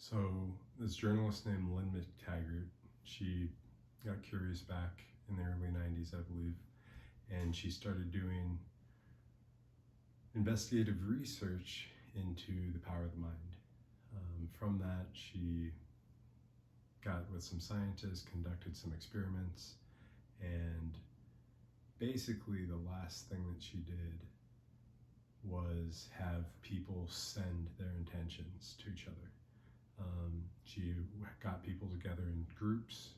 So this journalist named Lynn McTaggart, she got curious back in the early 90s, I believe, and she started doing investigative research into the power of the mind. From that, she got with some scientists, conducted some experiments, and basically the last thing that she did was have people send their intentions to each other. She got people together in groups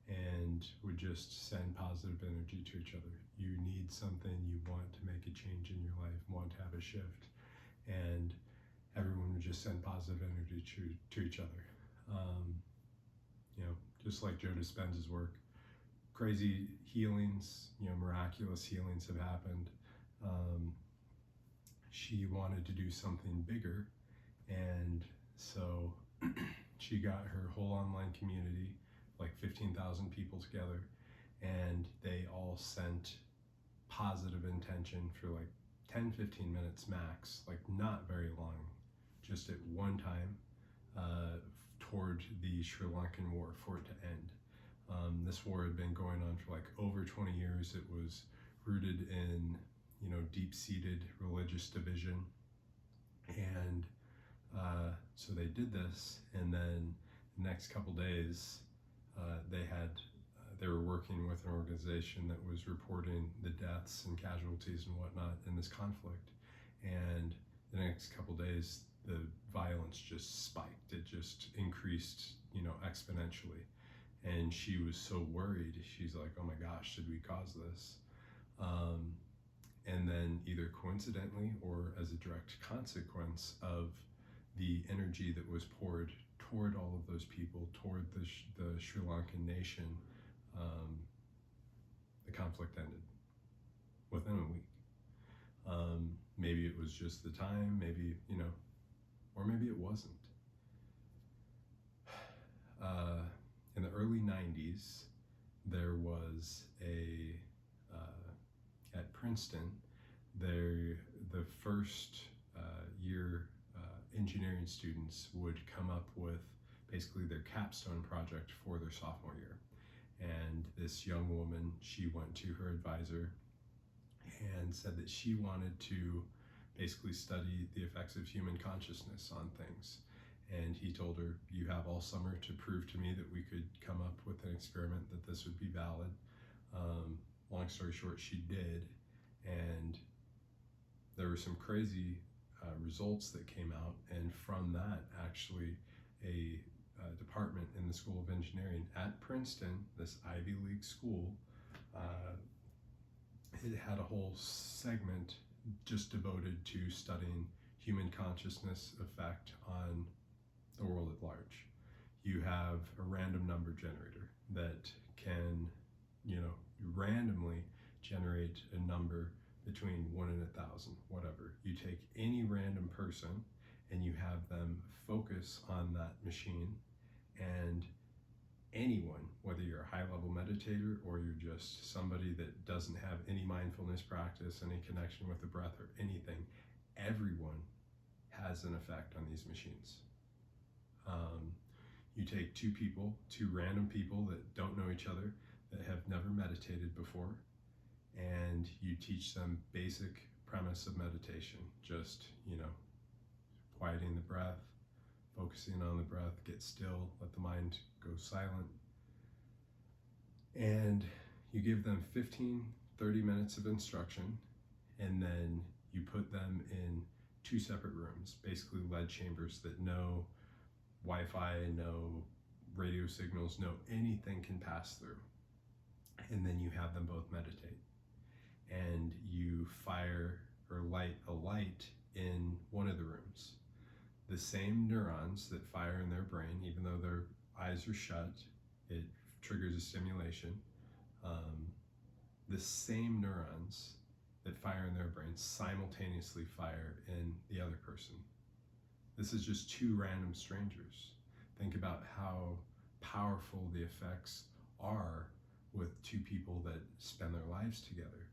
and would just send positive energy to each other. You need something, you want to make a change in your life, want to have a shift, and everyone would just send positive energy to each other. Um, just like Joe Dispenza's work, crazy healings, miraculous healings have happened. Um, she wanted to do something bigger, and so she got her whole online community, like 15,000 people together, and they all sent positive intention for like 10-15 minutes max, like not very long, just at one time, toward the Sri Lankan war for it to end. This war had been going on for like over 20 years. It was rooted in, deep-seated religious division, and so they did this, and then the next couple days, they were working with an organization that was reporting the deaths and casualties and whatnot in this conflict. And the next couple days, the violence just spiked. It just increased, exponentially. And she was so worried. She's like, "Oh my gosh, did we cause this?" And then either coincidentally or as a direct consequence of the energy that was poured toward all of those people, toward the Sri Lankan nation, the conflict ended within a week. Maybe it was just the time, maybe, or maybe it wasn't. In the early 90s, there was at Princeton, the first year engineering students would come up with basically their capstone project for their sophomore year. And this young woman, she went to her advisor and said that she wanted to basically study the effects of human consciousness on things. And he told her, "You have all summer to prove to me that we could come up with an experiment that this would be valid." Long story short, she did, and there were some crazy results that came out, and from that, actually, a department in the School of Engineering at Princeton, this Ivy League school, it had a whole segment just devoted to studying human consciousness effect on the world at large. You have a random number generator that can, randomly generate a number between 1 and 1,000, whatever. You take any random person and you have them focus on that machine, and anyone, whether you're a high-level meditator or you're just somebody that doesn't have any mindfulness practice, any connection with the breath or anything, everyone has an effect on these machines. You take two random people that don't know each other, that have never meditated before, and you teach them basic premise of meditation, just, quieting the breath, focusing on the breath, get still, let the mind go silent. And you give them 15-30 minutes of instruction, and then you put them in 2 separate rooms, basically lead chambers that no Wi-Fi, no radio signals, no anything can pass through. And then you have them both meditate. And you fire or light a light in one of the rooms. The same neurons that fire in their brain, even though their eyes are shut, it triggers a stimulation. The same neurons that fire in their brain simultaneously fire in the other person. This is just 2 random strangers. Think about how powerful the effects are with 2 people that spend their lives together,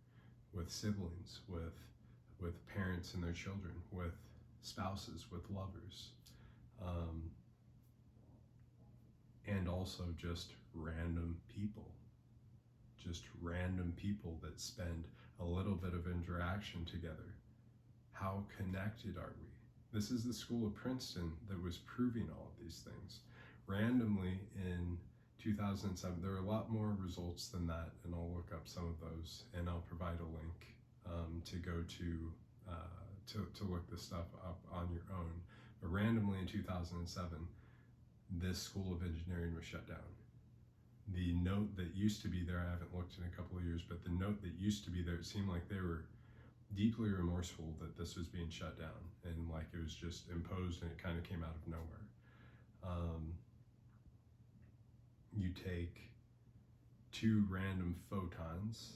with siblings, with parents and their children, with spouses, with lovers. also just random people. Just random people that spend a little bit of interaction together. How connected are we? This is the School of Princeton that was proving all of these things. Randomly in 2007, there are a lot more results than that, and I'll look up some of those, and I'll provide a link to go to look this stuff up on your own. But randomly in 2007, this School of Engineering was shut down. The note that used to be there, I haven't looked in a couple of years, but the note that used to be there, it seemed like they were deeply remorseful that this was being shut down, and like it was just imposed and it kind of came out of nowhere. You take two random photons,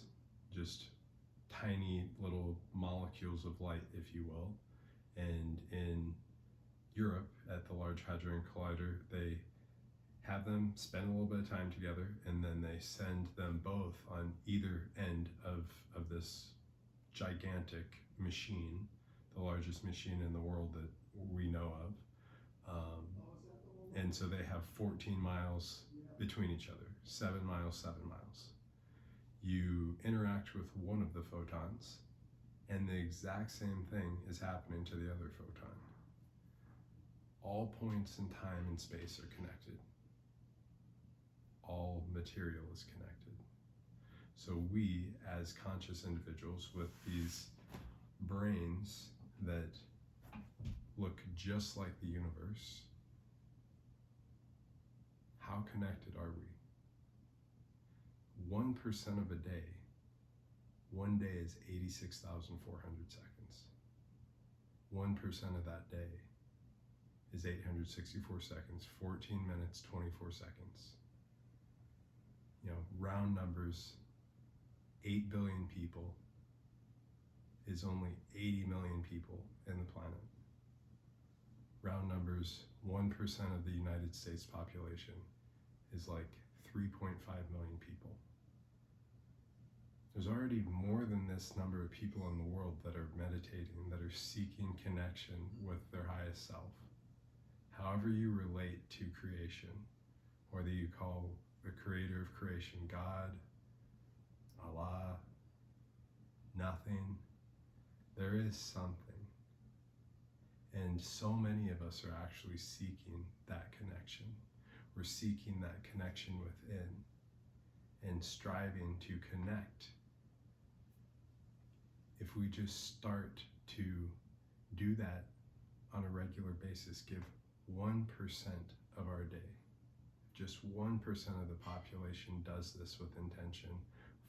just tiny little molecules of light, if you will, and in Europe at the Large Hadron Collider, they have them spend a little bit of time together, and then they send them both on either end of this gigantic machine, the largest machine in the world that we know of. And so they have 14 miles between each other, 7 miles, 7 miles. You interact with one of the photons, and the exact same thing is happening to the other photon. All points in time and space are connected. All material is connected. So we, as conscious individuals with these brains that look just like the universe, how connected are we? 1% of a day, one day is 86,400 seconds. 1% of that day is 864 seconds, 14 minutes, 24 seconds. You know, round numbers, 8 billion people is only 80 million people in the planet. Round numbers, 1% of the United States population is like 3.5 million people. There's already more than this number of people in the world that are meditating, that are seeking connection with their highest self. However you relate to creation, whether you call the creator of creation God, Allah, nothing, there is something. And so many of us are actually seeking that connection. We're seeking that connection within and striving to connect. If we just start to do that on a regular basis, give 1% of our day, just 1% of the population does this with intention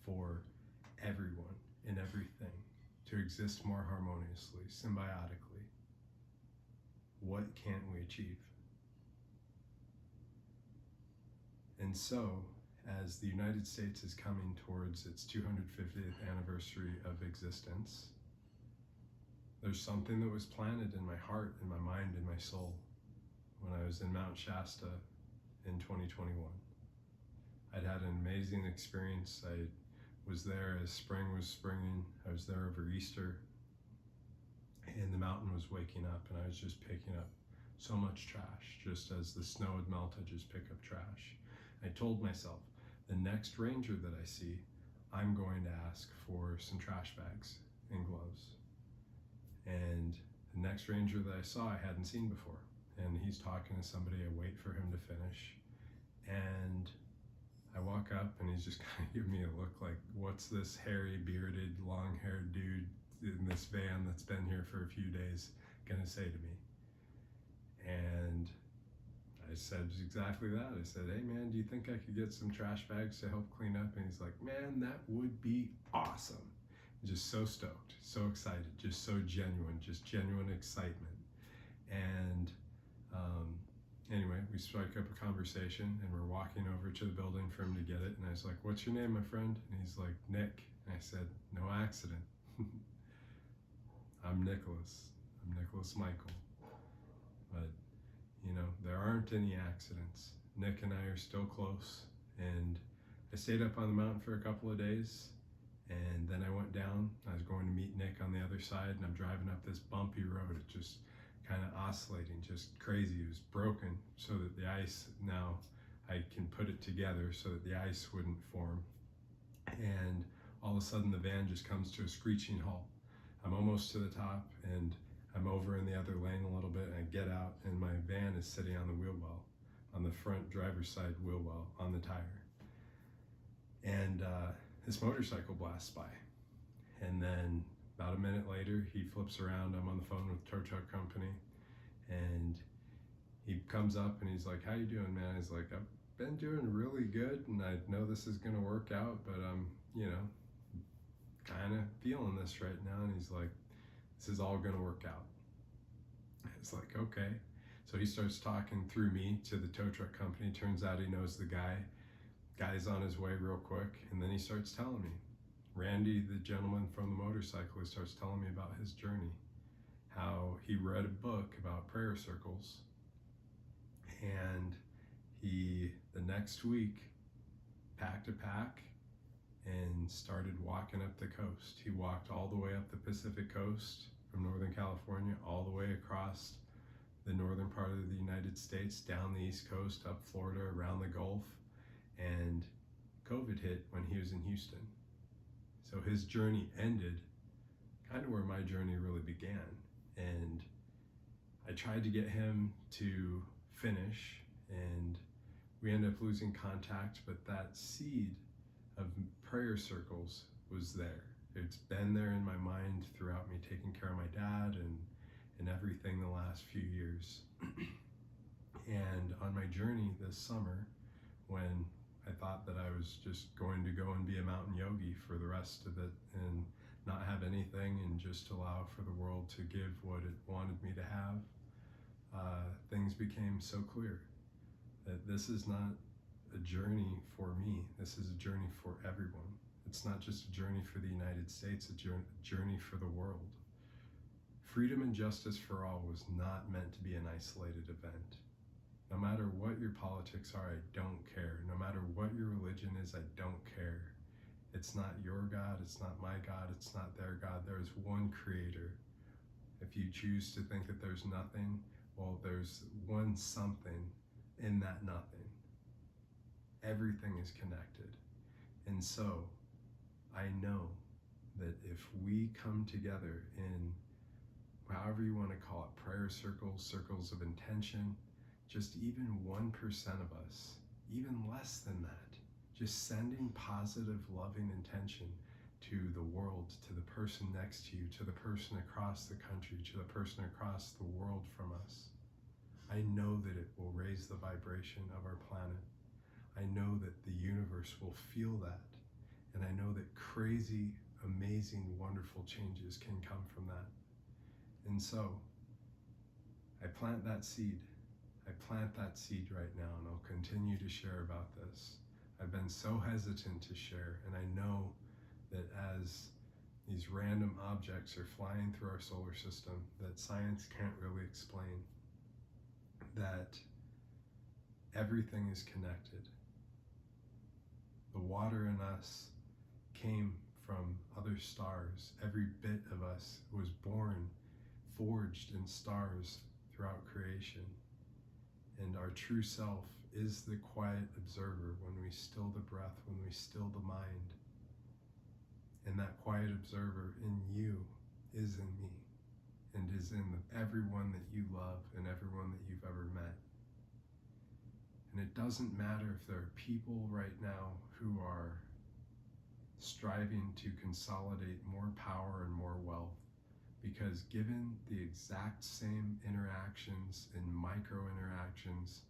for everyone and everything to exist more harmoniously, symbiotically. What can't we achieve? And so, as the United States is coming towards its 250th anniversary of existence, there's something that was planted in my heart, in my mind, in my soul when I was in Mount Shasta in 2021. I'd had an amazing experience. I was there as spring was springing. I was there over Easter, and the mountain was waking up, and I was just picking up so much trash. Just as the snow would melt, I'd just pick up trash. I told myself, the next ranger that I see, I'm going to ask for some trash bags and gloves. And the next ranger that I saw, I hadn't seen before. And he's talking to somebody, I wait for him to finish. And I walk up and he's just kind of giving me a look like, what's this hairy, bearded, long-haired dude in this van that's been here for a few days gonna say to me? And I said exactly that. I said, hey man, do you think I could get some trash bags to help clean up? And he's like, man, that would be awesome. Just so stoked, so excited, just so genuine, just genuine excitement. And anyway, we strike up a conversation and we're walking over to the building for him to get it. And I was like, what's your name, my friend? And he's like, Nick. And I said, no accident. I'm Nicholas. I'm Nicholas Michael. But, you know, there aren't any accidents. Nick and I are still close. And I stayed up on the mountain for a couple of days. And then I went down. I was going to meet Nick on the other side. And I'm driving up this bumpy road. It just kind of oscillating, just crazy. It was broken so that the ice now, I can put it together so that the ice wouldn't form. And all of a sudden the van just comes to a screeching halt. I'm almost to the top, and I'm over in the other lane a little bit, and I get out, and my van is sitting on the wheel well, on the front driver's side wheel well, on the tire. And this motorcycle blasts by. And then about a minute later, he flips around. I'm on the phone with tow truck company, and he comes up and he's like, "How you doing, man?" He's like, "I've been doing really good, and I know this is gonna work out, but I'm, kind of feeling this right now." And he's like, "This is all gonna work out." It's like, okay. So he starts talking through me to the tow truck company. Turns out he knows the guy. Guy's on his way real quick, and then he starts telling me. Randy, the gentleman from the motorcycle, he starts telling me about his journey, how he read a book about prayer circles, and he, the next week, packed a pack and started walking up the coast. He walked all the way up the Pacific coast from Northern California, all the way across the northern part of the United States, down the East Coast, up Florida, around the Gulf, and COVID hit when he was in Houston. So his journey ended kind of where my journey really began. And I tried to get him to finish, and we ended up losing contact, but that seed of prayer circles was there. It's been there in my mind throughout me taking care of my dad and everything the last few years. And on my journey this summer, when I thought that I was just going to go and be a mountain yogi for the rest of it and not have anything and just allow for the world to give what it wanted me to have, things became so clear that this is not a journey for me. This is a journey for everyone. It's not just a journey for the United States, a journey for the world. Freedom and justice for all was not meant to be an isolated event. No matter what your politics are, I don't care. No matter what your religion is, I don't care. It's not your God, it's not my God, it's not their God. There is one creator. If you choose to think that there's nothing, well, there's one something in that nothing. Everything is connected. And so, I know that if we come together in, however you want to call it, prayer circles, circles of intention, just even 1% of us, even less than that, just sending positive, loving intention to the world, to the person next to you, to the person across the country, to the person across the world from us. I know that it will raise the vibration of our planet. I know that the universe will feel that. And I know that crazy, amazing, wonderful changes can come from that. And so, I plant that seed. I plant that seed right now, and I'll continue to share about this. I've been so hesitant to share, and I know that as these random objects are flying through our solar system that science can't really explain, that everything is connected. The water in us came from other stars. Every bit of us was born, forged in stars throughout creation. And our true self is the quiet observer when we still the breath, when we still the mind. And that quiet observer in you is in me and is in everyone that you love and everyone that you've ever met. And it doesn't matter if there are people right now who are striving to consolidate more power and more wealth, because given the exact same interactions and micro interactions,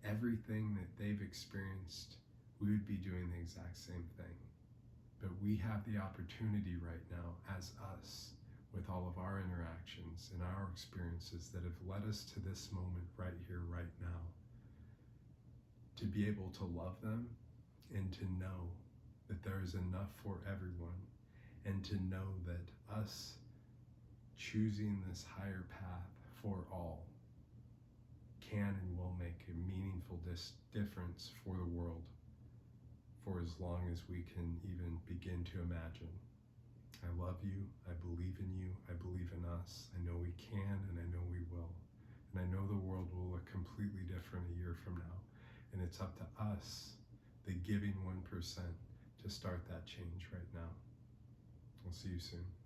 everything that they've experienced, we would be doing the exact same thing. But we have the opportunity right now as us, with all of our interactions and our experiences that have led us to this moment right here, right now, to be able to love them and to know that there is enough for everyone, and to know that us choosing this higher path for all can and will make a meaningful difference for the world for as long as we can even begin to imagine. I love you, I believe in you, I believe in us. I know we can and I know we will. And I know the world will look completely different a year from now. And it's it's up to us, the giving 1%, to start that change right now. We'll see you soon.